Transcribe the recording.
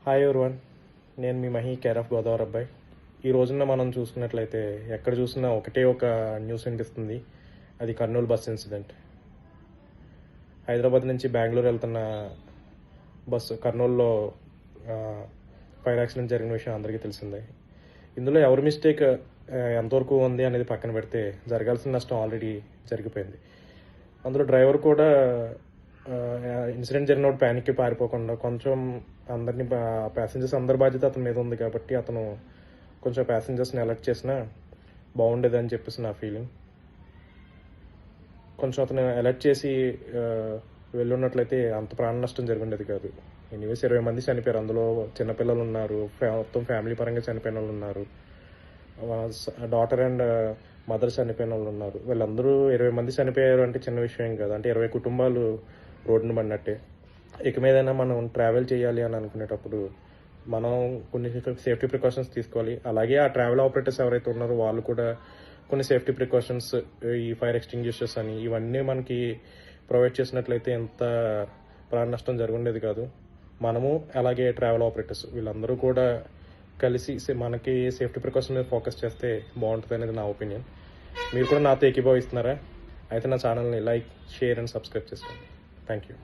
Hi everyone, నేను మీ Mahi care of Godavari అబ్బాయి. ఈ రోజున మనం చూసుకున్నట్లయితే ఎక్కడ చూసినా ఒకటే ఒక న్యూస్ వినిపిస్తుంది. అది కర్నూలు బస్ ఇన్సిడెంట్. హైదరాబాద్ నుంచి బెంగళూరు వెళ్తున్న బస్సు కర్నూలులో ఫైర్ యాక్సిడెంట్ జరిగిన విషయం అందరికీ తెలిసిందే. ఇందులో ఎవరి మిస్టేక్ ఎంతవరకు ఉంది అనేది పక్కన పెడితే జరగాల్సిన నష్టం ఆల్రెడీ జరిగిపోయింది. అందులో డ్రైవర్ కూడా ఇన్సిడెంట్ జరిగినప్పుడు ప్యానిక్కి పారిపోకుండా కొంచెం అందరినీ ప్యాసింజర్స్ అందరి బాధ్యత అతని మీద ఉంది కాబట్టి అతను కొంచెం ప్యాసింజర్స్ని అలర్ట్ చేసినా బాగుండేది అని చెప్పేసి నా ఫీలింగ్. కొంచెం అతను అలర్ట్ చేసి వెళ్ళున్నట్లయితే అంత ప్రాణ నష్టం జరిగిండేది కాదు. ఎనీవేస్ 20 మంది చనిపోయారు. అందులో చిన్నపిల్లలు ఉన్నారు, మొత్తం ఫ్యామిలీ పరంగా చనిపోయిన వాళ్ళు ఉన్నారు, డాటర్ అండ్ మదర్ చనిపోయిన వాళ్ళు ఉన్నారు. వీళ్ళందరూ 20 మంది చనిపోయారు అంటే చిన్న విషయం కాదు. అంటే 20 కుటుంబాలు రోడ్డును పడినట్టే. ఇక మీదైనా మనం ట్రావెల్ చేయాలి అని అనుకునేటప్పుడు మనం కొన్ని సేఫ్టీ ప్రికాషన్స్ తీసుకోవాలి. అలాగే ఆ ట్రావెల్ ఆపరేటర్స్ ఎవరైతే ఉన్నారో వాళ్ళు కూడా కొన్ని సేఫ్టీ ప్రికాషన్స్, ఈ ఫైర్ ఎక్స్టింగ్విషర్స్ అని ఇవన్నీ మనకి ప్రొవైడ్ చేసినట్లయితే ఎంత ప్రాణ నష్టం జరుగుండేది కాదు. మనము అలాగే ట్రావెల్ ఆపరేటర్స్ వీళ్ళందరూ కూడా కలిసి మనకి సేఫ్టీ ప్రికాషన్ మీద ఫోకస్ చేస్తే బాగుంటుంది అనేది నా ఒపీనియన్. మీరు కూడా నాతో ఏకీభవిస్తున్నారా? అయితే నా ఛానల్ని లైక్, షేర్ అండ్ సబ్స్క్రైబ్ చేసుకోండి. Thank you.